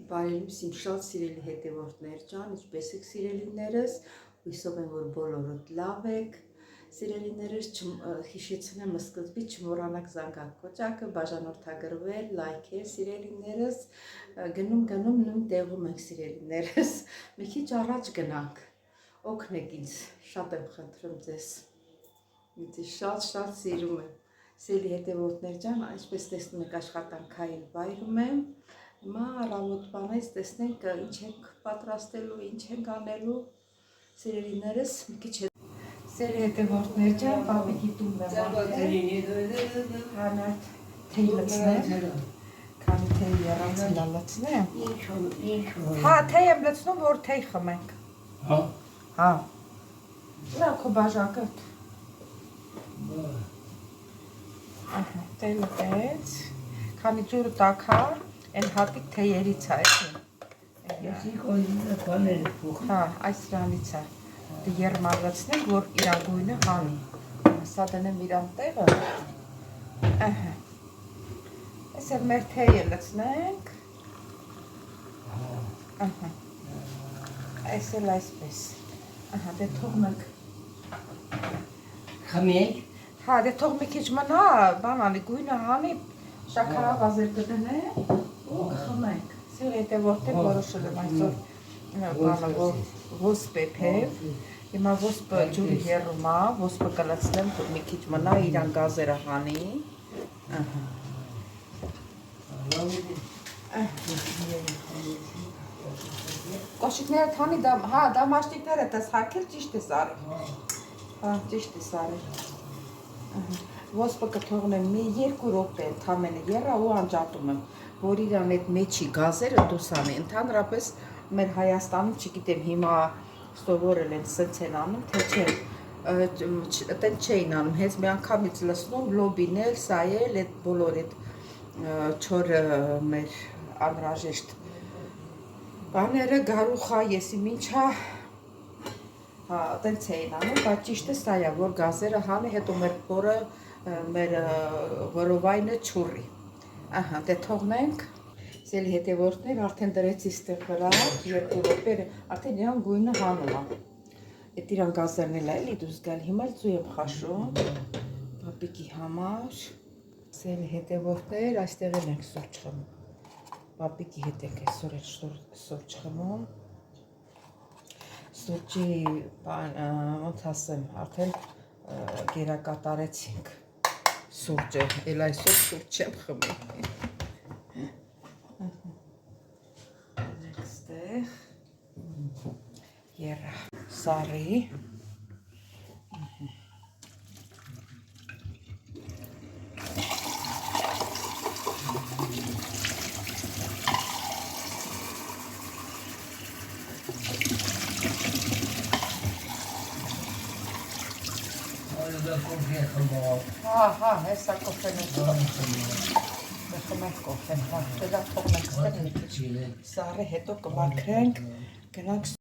Բարելույս իմ շատ սիրելի հետևորդներ ջան, ինչպես եք սիրելիներս, հույսով եմ, որ բոլորդ լավ եք, սիրելիներս, հիշեցնեմ սկզբից չմոռանաք զանգակ կոճակը, բաժանորդագրվել, լայքեր, սիրելիներս, գնում նույն տեղում ենք սիրելիներս, մի քիչ առաջ գնանք, օգնեք ինձ, շատ եմ խնդրում ձեզ, ինձ շատ սիրում եմ, սիրելի հետևորդներ ջան, այսպես տեսնում եք աշխատանքային վայրում եմ, հիմա առավոտ բանից տեսնենք ինչ ենք պատրաստելու, ինչ ենք անելու, սիրելիներս մի քիչ սիրելի հետևորդներ ջան, պապիկի տունն եմ հանած թեյ լցնեմ, քանի թեյ եռացել լցնեմ, հա թեյ եմ լցնում, որ թեյ խմենք, հա, լավ քո բաժակը, թեյ լտեց, քանի ջուրը տաքար, են հատիկ թեյերից է, հա, այս սրանից է, դե եռմալացնենք, որ իրան գույնը հանի, սա դնեմ իրան տեղը, այս էլ մեր թեյը լցնենք, այս էլ այսպես, դե թողնենք, խմենք, հա, դե թող մի քիչ մնա, բանալի գույնը հանի, շաքարավազեր կդնենք ու կխմենք, սեր հետևորդներ որոշել եմ այսօր ոսպ է փև, հիմա ոսպը ջուրի հեռում է, ոսպը կլցնեմ, թող մի քիչ մնա, իրան գազերը հանի, կոշիկները թանի, հա, դամաշտիկները տես հակել, ճիշտ ես արել, հա, ճիշտ ես արել, ոսպը կթողնեմ մի 2 րոպե ընդամենը եռա ու անջատում եմ, որ իրան այդ մեջի գազերը դուրս անի, ընդհանրապես մեր Հայաստանում, չգիտեմ, հիմա սովորել են սենց են անում, թե չէ, այդեն չէին անում, հենց մի անգամից լցնում, լոբին էլ, սա էլ, այդ բոլոր այդ չորը մեր անհրաժեշտ բաները, գարուխա, եսի մինչա, հա, տենց էին անում, բայց ճիշտը սա է, որ գազերը հանի, հետո մեր փորը, մեր որովայնը չուրի, դե թողնենք, սիրելի հետևորդներ, արդեն դրեցի ստեղ վրա, 2 րոպե, արդեն իրան գույնը հանում է, այդ իրան գազերն էլ է էլի դուրս գալ, հիմա էլ ծու եմ խաշում, պապիկի համար, սիրելի հետևորդներ, այստեղ էլ ենք սուրճ խմում, պապիկի հետ ենք այսօր սուրճ խմում, սուրճի, ոնց ասեմ, արդեն գերակատարեցինք սուրճը, էլ այսօր սուրճ չեմ խմի, այստեղ, եռա, սարի, հա, հեսա կոֆեն խմենք կոֆեն, հա, դելա թողնենք ստեղ մի քիչ, սարը հետո կմաքրենք, գնանք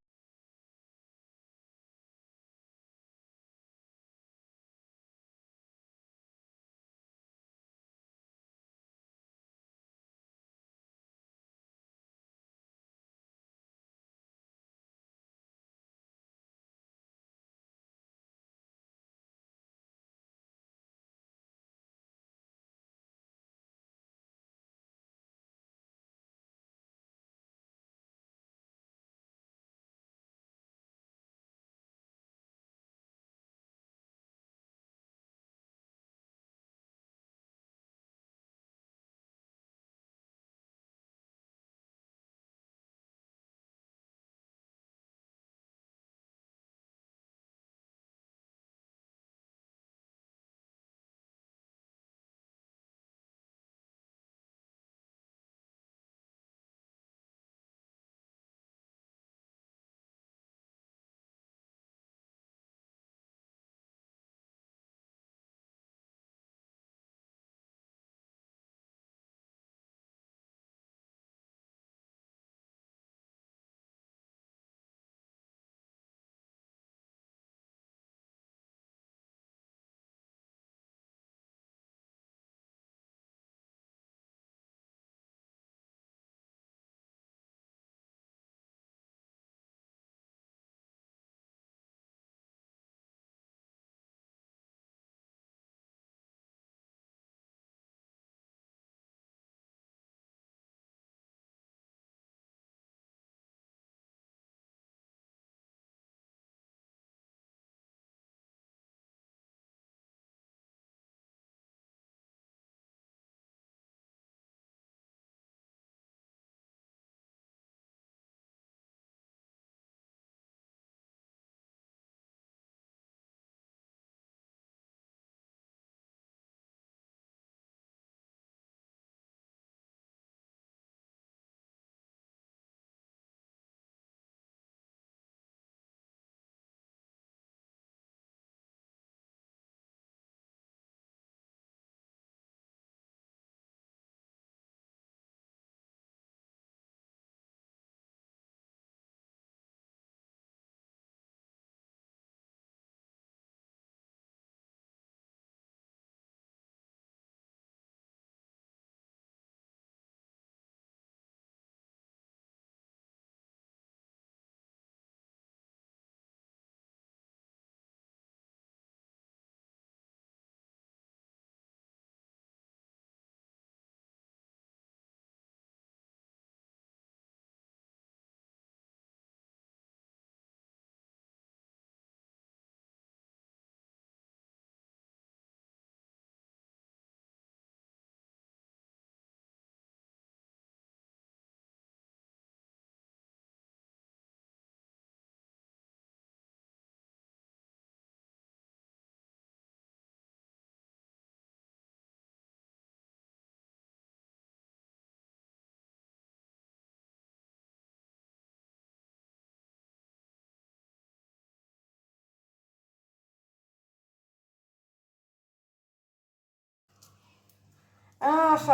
Ախ,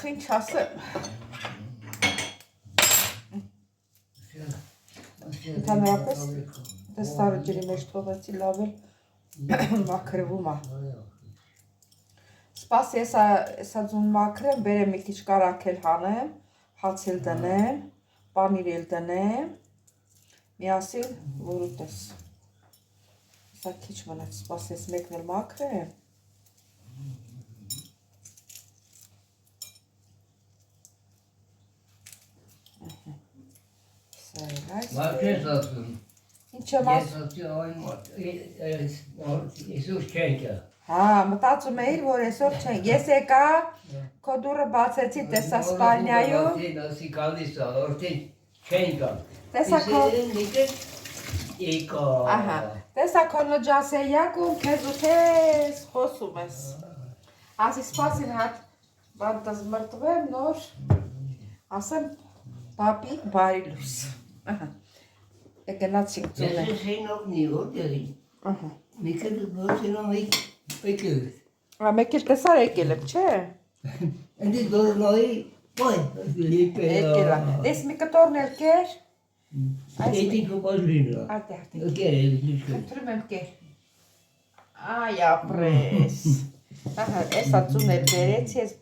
ինչ ասեմ։ Ընդհանրապես դստարը ջրի մեջ թողեցի լավ էլ մաքրվում է։ Սպաս ես սա ձուն մաքրեմ, բերեմ մի քիչ կարակել հանեմ, հաց էլ դնեմ, պանիր էլ դնեմ, միասին որ ուտես։ Սա քիչ մնաց, սպաս ես մեկն էլ մաքրեմ։ Մաքրես ասում։ Ինչ եմ ասում։ Այսօր չենք է։ Հա, մտածում էիր, որ այսօր չենք։ Ես եկա, քո դուռը բացեցի, տեսա սպալնյայում։ Ասի գալիս է, արդեն չենք է։ Տեսա քո եկա։ Ահա, տեսա քո նջասեյակում, քեզ ու քեզ խոսում ես։ Ասի սպասին հատ բանտս մրտվեմ նոր, ասեմ պապի բարի լույս։ Ահա, գնացինք ծունե։ Ես շենովնի որտեղի։ Ահա։ Մեկը դուրսինով եկել։ Մեկ էլ տեսար եկել եմ, չէ։ Ընդ դուրնոյի ոյ Եկել է։ Դες մի կտորն էլ կեր։ Էդի կոպոզլինը։ Արդե։ Կեր էլի։ Խնդրում եմ կեր։ Այ ապրես։ Ահա, էսա ծուն էլ բերեցի ես։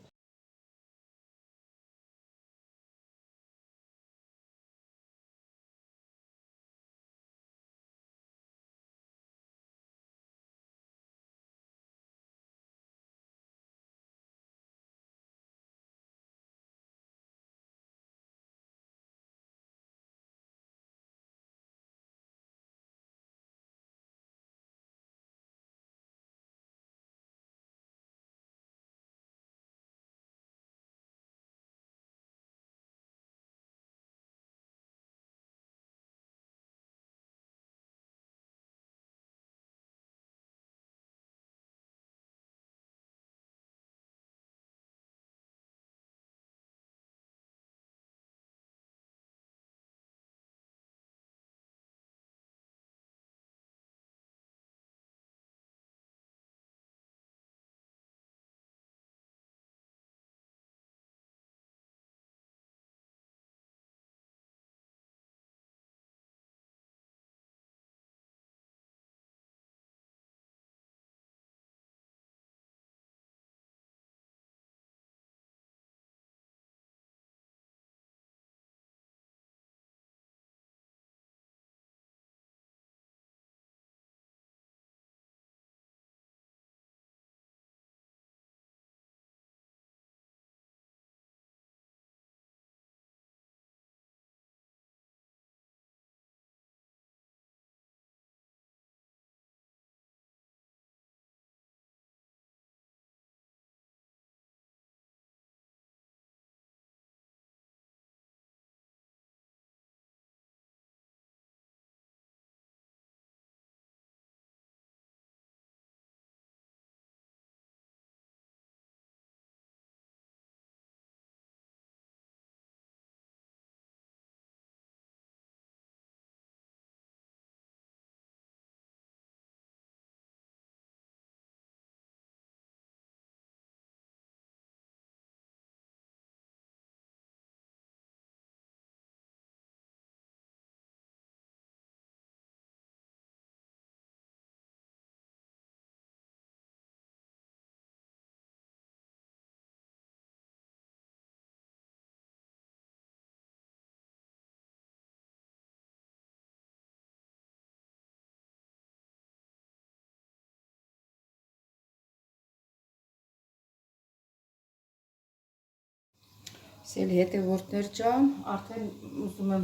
Սելի հետևորդներ ջան, արդեն ուզում եմ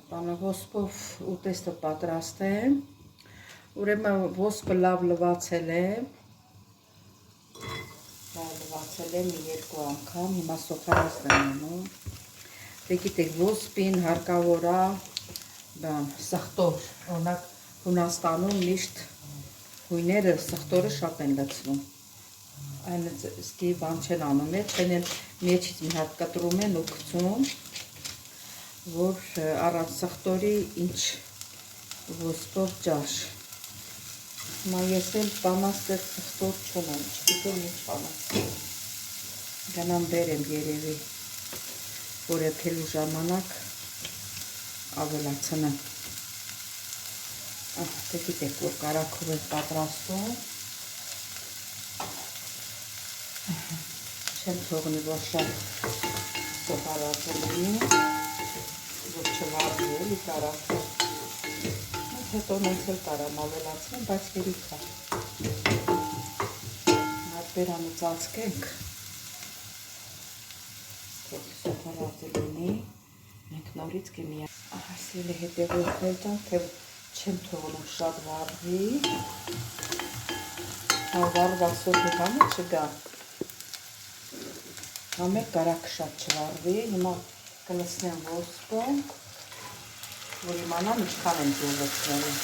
բանը ոսպով ուտեստը պատրաստեմ, ուրեմն ոսպը լավ լվացել եմ, մի երկու անգամ, հիմա սոխարած դնեմ, դե գիտեք ոսպին հարկավոր է սխտոր, օրինակ Հունաստանում միշտ հույները սխտորը շատ են լցնում, այն սկի բան չեն անում է, չեն են մեջից մի հատ կտրում են ու գցում, որ առանց սխտորի ինչ ոսպով ճաշ։ Հիմա ես էլ բանաստեղ սխտոր չունեմ, չգիտեմ ինչ անեմ։ Գնամ բերեմ երևի, որ եփելու ժամանակ ավելացնեմ։ Դե գիտեք, որ կարագով եմ պատրաստում։ Չեմ թողնի, որ շատ սոհարացել լինի, որ չվարդի էլի կարագը։ Հետո մենք էլ կարամ ավելացնեմ, բայց երիք է։ Այդ բերանը ծածկենք, թող սոհարացել լինի, մենք նորից կմիա։ Ասիլի հետևորդներ տան, թե չեմ թողնում շատ վարդի, վարված սոհի համը չգա։ Համեր կարակ շատ չվարդի, հիմա կլսնեմ ոսպը, որ իմանամ ինչքան եմ ջուր լցնելու։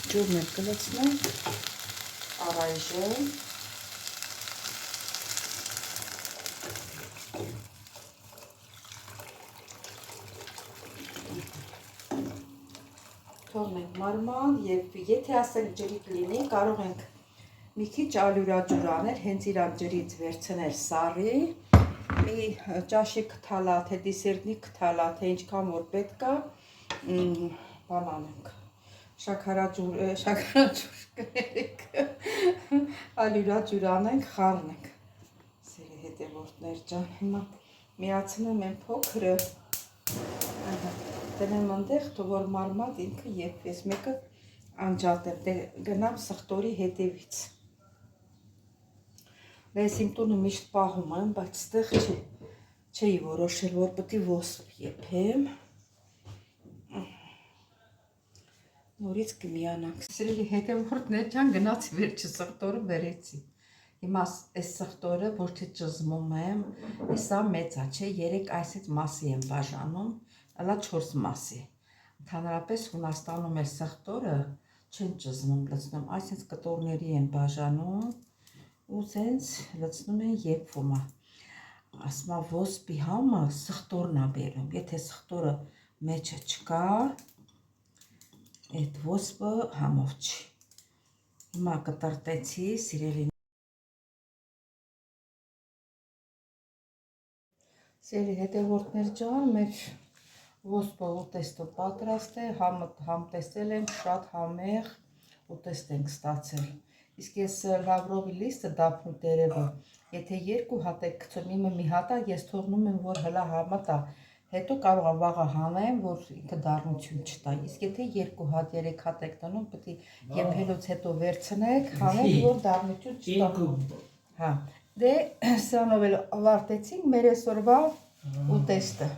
Ջուրն եմ կլցնեմ, առայժմ թողնենք մարման և եթե ասենք ջրիկ լինի, կարող ենք մի քիչ ալյուրաջուր անել, հենց իրան ջրից վերցնել սառի, մի ճաշի կթալա, թե դիսերտնի կթալա, թե ինչքան որ պետք է, բան անենք, շաքարաջուր կներեք, ալյուրաջուր անենք, խառնենք, սերի հետևորդներ ջան, հիմա միացնում եմ փոքրը, դնեմ ընդեղ, որ մարմատ ինքը եփվես, մեկը անջատեմ, գնամ սխտորի հետևից։ Ես իմ տունը միշտ պահում եմ, բայց ստեղ չէի որոշել, որ պետք է ոսպ եփեմ։ Նորից կմիանանք։ Սիրելի հետևորդներ ջան, գնացի վերջը սխտորը բերեցի։ Հիմա այս սխտորը ոչ թե ճզմում եմ, սա մեծ է, չէ, 3 այսից մասի եմ բաժանում, ալա 4 մասի։ Ընդհանրապես Հունաստանում էլ սխտորը չեն ճզմում, լցնում, այսինքն կտորների են բաժանում ու սենց լցնում են եփվում է։ Ասում է ոսպի համը սխտորն է բերում, եթե սխտորը մեջը չկա, այդ ոսպը համով չի։ Հիմա կտրտեցի, սիրելի հետևորդներ ջան, մեր ոսպը ուտեստը պատրաստ է, համ տեսել ենք, շատ համեղ ուտեստ ենք ստացել։ Իսկ ես լավրովի լիստը դափում տերևը, եթե 2 հատ եք գցում, իմը մի հատ է, ես թողնում եմ, որ հլա համը տա, հետո կարող եմ վաղը հանեմ, որ ինքը դառնություն չտա։ Իսկ եթե 2 հատ, 3 հատ եք տնում, պետք է եփելուց հետո վերցնեք, հանեք, որ դառնություն չտա։ Հա, դե սրանով էլ ավարտեցինք մեր այսօրվա ուտեստը։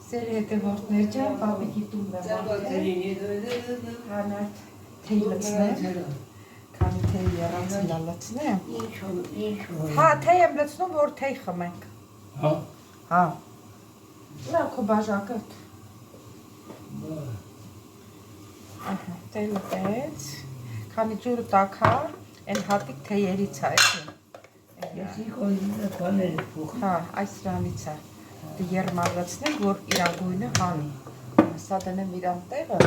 Սեր հետևորդներ ջան, պապիկի տունն եմ արդեն, հանատ թեյ լցնեմ, քանի թեյ եռացին լցնեմ։ Հա, թեյ եմ լցնում, որ թեյ խմենք։ Հա, ուրա քո բաժակը։ Թեյ լտեց, քանի ջուրը տաքար, են հատիկ թեյերից է, հա, այս սրանից է, երմալացնենք, որ իրան գույնը հանի, սա դնեմ իրան տեղը,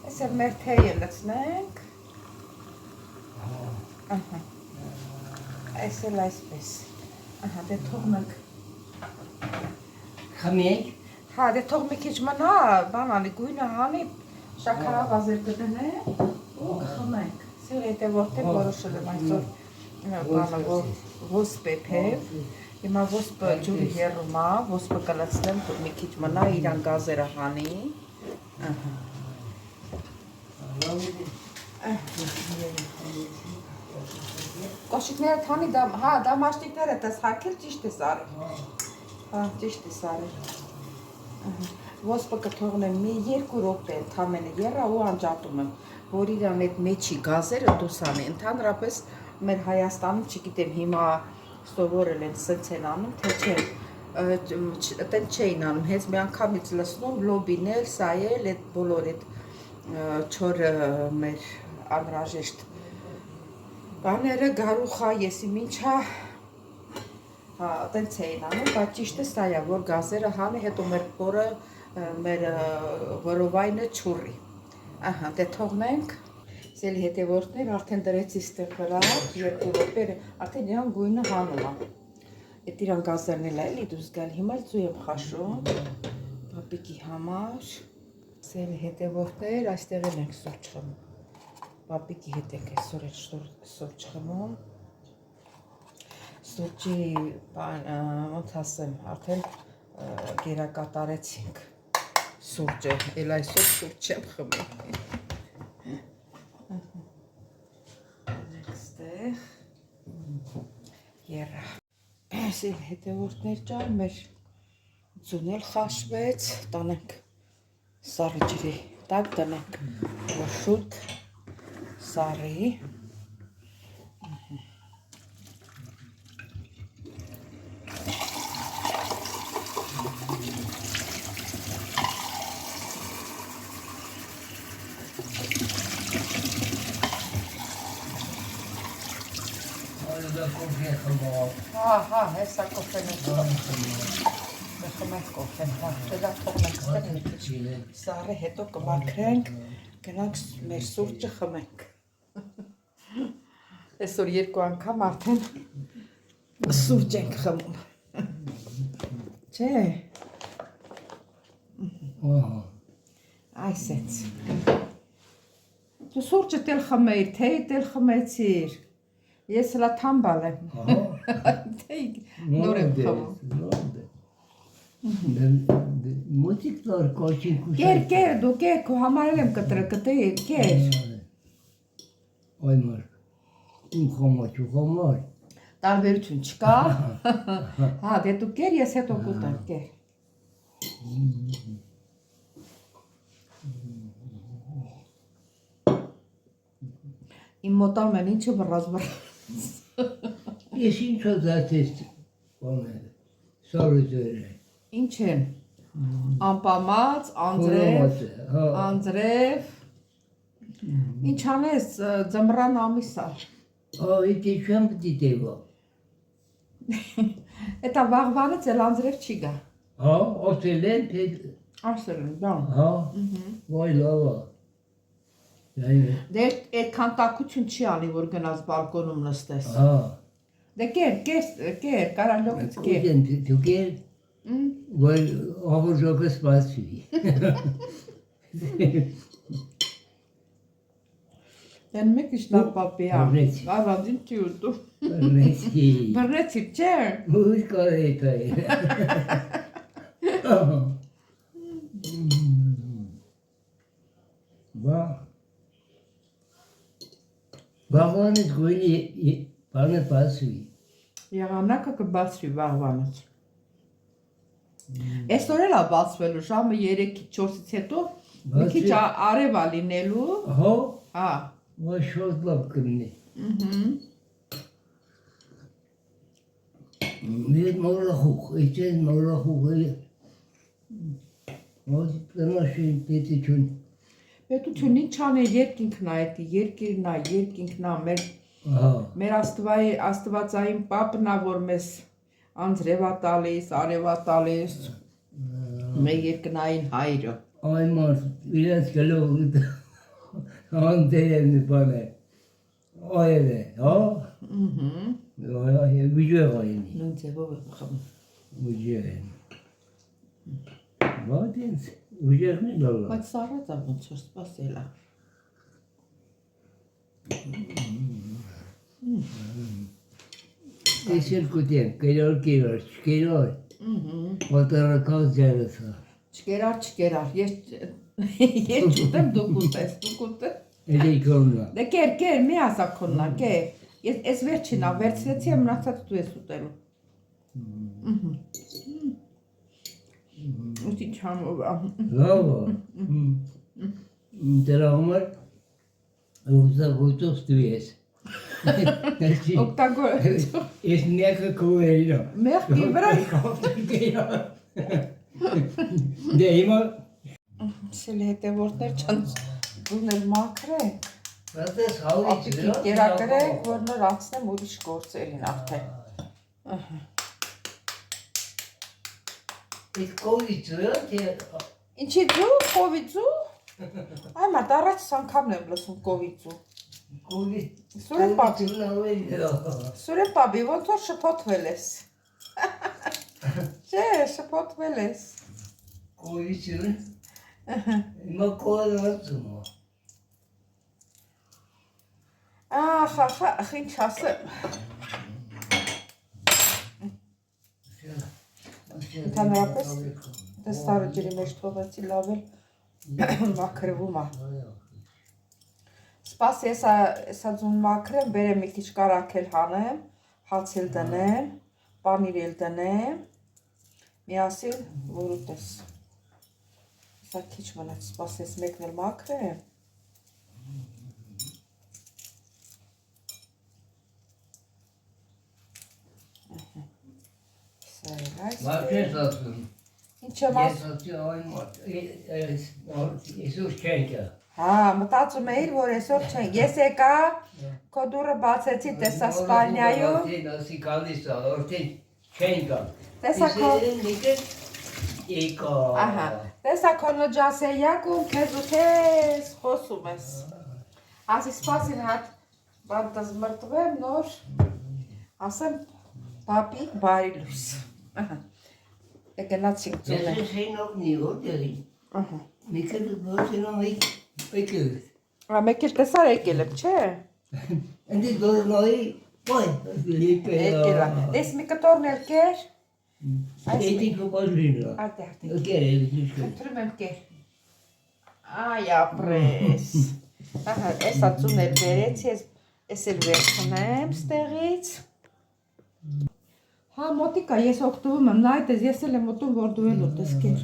այս էլ մեր թեյը լցնենք, այս էլ այսպես, դե թողնենք, խմենք, հա, դե թող մի քիչ մնա, բան անի, գույնը հանի, շաքարավազեր կդնենք ու կխմենք, սեր հետևորդներ որոշել եմ այսօր, որ ոսպ եփեմ, հիմա ոսպը ջուրի եռում է, ոսպը կլցնեմ, թող մի քիչ մնա, իրան գազերը հանի, կոշիկները թանի, հա, դամաշնիկները տես հակել, ճիշտ ես արել, հա, ճիշտ ես արել, ոսպը կթողնեմ մի 2 րոպե ընդամենը եռա ու անջատում եմ, որ իրան այդ մեջի գազերը դուրս անի, ընդհանրապես մեր Հայաստանում, չգիտեմ, հիմա սովորել են սենց են անում, թե չէ, տեն չէին անում, հենց մի անգամից լցնում, լոբին էլ, սա էլ, այդ բոլոր այդ չոր մեր անհրաժեշտ Բաները գարուխա, եսի մինչա տենց էին անում, բայց ճիշտը սա է, որ գազերը հանի, հետո մեր փորը, մեր որովայնը չուրի։ Ահա, դե թողնենք, սելի հետևորդներ արդեն դրեցի ստեղ վրա, 2 րոպե, արդեն իրան գույնը հանում է։ Էդ իրան գազերն էլ էլի դուրս գալ, հիմա էլ ծու եմ խաշում, պապիկի համար, սելի հետևորդներ, այստեղ էլ ենք սուրճ խմում, պապիկի հետ ենք այսօր սուրճ խմում, սուրճի, ոնց ասեմ, արդեն գերակատարեցինք սուրճը, էլ այսօր սուրճ չեմ խմում։ Այստեղ երա։ Սել հետևորդներ ջան, մեր ձուն էլ խաշվեց, տանենք սառի ջրի տակ, տնենք որ շուտ սառի։ Հա, հեսա կոֆեն է խմենք կոֆեն, դեգա թողնենք ստեղ մի քիչ սառը, հետո կմաքրենք, գնանք մեր սուրճը խմենք։ Այսօր 2 անգամ արդեն սուրճ ենք խմում։ Չէ։ Այս էց։ Դու սուրճը տել խմեիր, թեյ տել խմեցիր։ Ես հլա թամբալ եմ։ Նոր եմ խմում։ Մոտիկ տար կոչին կուշակ։ Կեր, դու կեր, քո համարել եմ կտրի, կեր։ Այ մար, իմ խոմաչ ու խոմար։ Տարբերություն չկա։ Հա, դե դու կեր, ես հետո կուտեմ, կեր։ Իմ մոտամ են ինչը վռազ։ Ես ինչ հոզատես բաները, սարուզերը։ Ինչ են, ամպամած, անձրև, ինչ անես, ձմռան ամիսա։ Էտի չեմ դիտեվա։ Էտա վաղվանից էլ անձրև չի գա։ Հա, ասել են, թե… Ասել են, բան։ Հա, վայ լավա։ Դե այդքան տաքություն չի անի, որ գնաս բալկոնում նստես։ Հա։ Դե կեր, կարա լոքից կեր։ Դու կեր, որ աղորջոկը սպասվի։ Դեն մեկ իշ լավ պապի ա։ Ավանդին չի ուտու։ Բռնեցի, չէ։ Ուր կարետ է։ Վաղվանից գույնի բանը բացվի։ Եղանակը կբացվի վաղվանից։ Այսօր էլ ա բացվելու ժամը 3-4-ից հետո մի քիչ արև ա լինելու։ Հո։ Հա։ Ոչ շոտ լավ կլինի։ Մեր մորախուղ, էջեն մորախուղը ոչ տնաշին պետություն։ Պետություն ինչ աներ երկինքն ա էտի, երկիրն ա, մեր աստվածային պապն ա, որ մեզ անձրև ա տալիս, արև ա տալիս, մեր երկնային հայրը։ Այ մարդ, իրենց գլող անտեր եմ բան է, այև է, հա։ Վիջեղ այնի։ Նույն ձևով եմ խմում։ Վիջեղ են։ Բատ ինձ, վիջեղն է լավա։ Բայց սառած ա ոնց որ սպասել ա։ Ես երկու դեմ, կերար, չկերար։ Ոտարակավ ձերս հա։ Չկերար, ես չուտեմ, դու կուտես։ Էլի կորնա։ Դե կեր, մի ասա քոննա, կեր։ Ես վերջին ա, վերցրեցի եմ մնացած դու ես ուտելու։ Ուստի չամով ա։ Լավա։ Դրա համար օգտագործող դու ես։ Օգտագոր։ Ես մեկը կուերիրա։ Մեղքի վրա։ Դե հիմա Սել հետևորդներ չան դունել մաքրենք։ Դες հալի Ապիկի կերակրեք, որ նոր անցնեմ ուրիշ գործերին արդեն։ Իսկ կովիցը թե Ինչի ձու, կովիցու։ Այ մարդ առաջ անգամն եմ լսում կովիցու։ Սուրեն պապի, Սուրեն պապի, ոնց որ շփոթվել ես։ Չէ, շփոթվել ես։ Կովիցը Հիմա կողացում է։ Ինչ ասեմ։ Ընդհանրապես դստարը ջրի մեջ թողեցի լավ էլ մաքրվում է։ Սպաս ես այսա ձուն մաքրեմ, բերեմ մի քիչ կարակել հանեմ, հաց էլ դնեմ, պանիր էլ դնեմ, միասին որ ուտես։ Սա քիչ մնաց, սպաս ես մեկն էլ մաքրեմ։ Մաքրես ասում։ Ինչ եմ ասում։ Ես ասի այն այսօր չենք է։ Հա, մտածում էիր, որ այսօր չենք։ Ես եկա, քո դուռը բացեցի, տեսա սպալնյայում։ Ասի գալիս է, արդեն չենք է։ Տեսա քո եկա։ Ահա, տեսա քո նոջասեյակում, քեզ ու քեզ խոսում ես։ Ասի սպասին հատ բանտս մրտվեմ նոր, ասեմ պապի բարի լույս։ Է գնացինք ձունը։ Ես շենովնի որտեղի։ Ահա։ Մեկել որտեղում եկել։ Մեկ էլ տեսար եկել եմ, չէ։ Ընդ դորնոյի ոյ Եկել է։ Ես մի կտորն էլ կեր։ Էդի կոպալինը։ Արդե։ Եկել է։ Ընտրում եմ կեր։ Այ ապրես։ Ահա, էսա ձուն էլ բերեցի, ես էլ վերցնեմ ստեղից։ Հա, մոտիկա, ես օգտվում եմ, նայտես, ես էլ եմ ուտում, որ դու էլ ուտես կեր։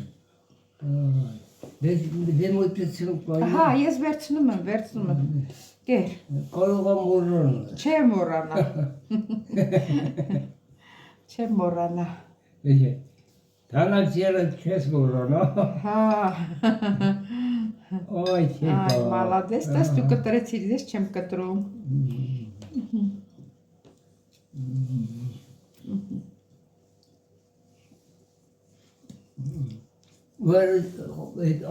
Դե մոտեցում պայում։ Հա, ես վերցնում եմ, կեր։ Կարող եմ մոռանալ։ Չեմ մոռանա։ Չեմ մոռանա։ Թանաց երդ չես մոռանա։ Հա։ Այ չեկա։ Այ, մալադես, տես դու կտրեցիր, ես չեմ կտրում։ Որ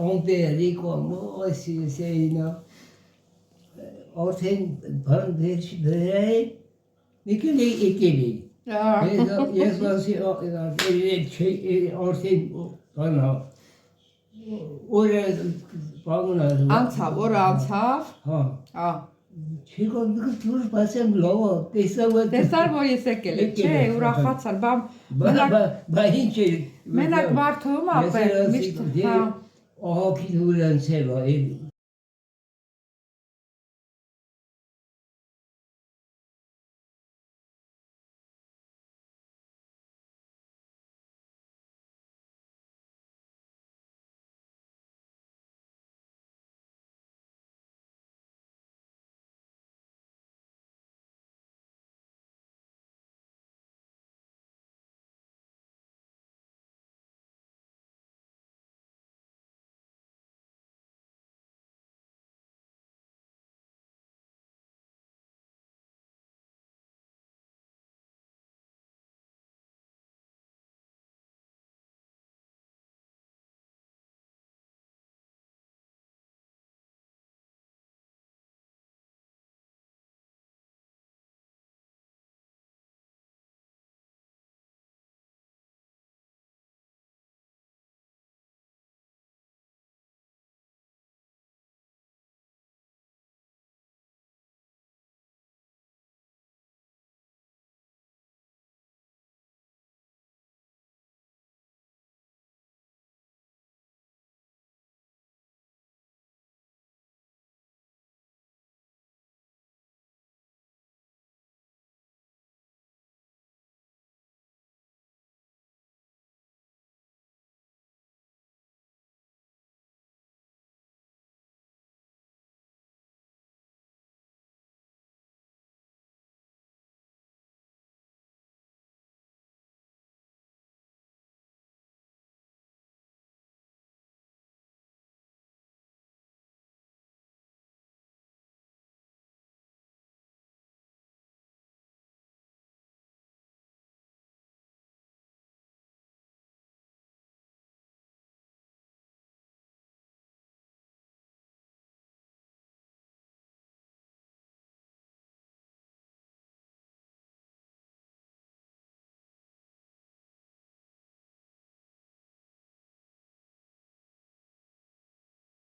անտերի կոմ, ասինա, արդեն բան վերջի մեկել եկել է։ Ես ասի արդեն բանա, օրը բանունա։ Անցավ, օրը անցավ։ Հա։ Չիկոն դուր բասեմ լավա, տեսար, որ ես եկել եմ, չէ, ուրախացար, բա ինչ է։ Մենակ մարդում ապեր, միշտ, հա։ Ահակի դուրան սևա,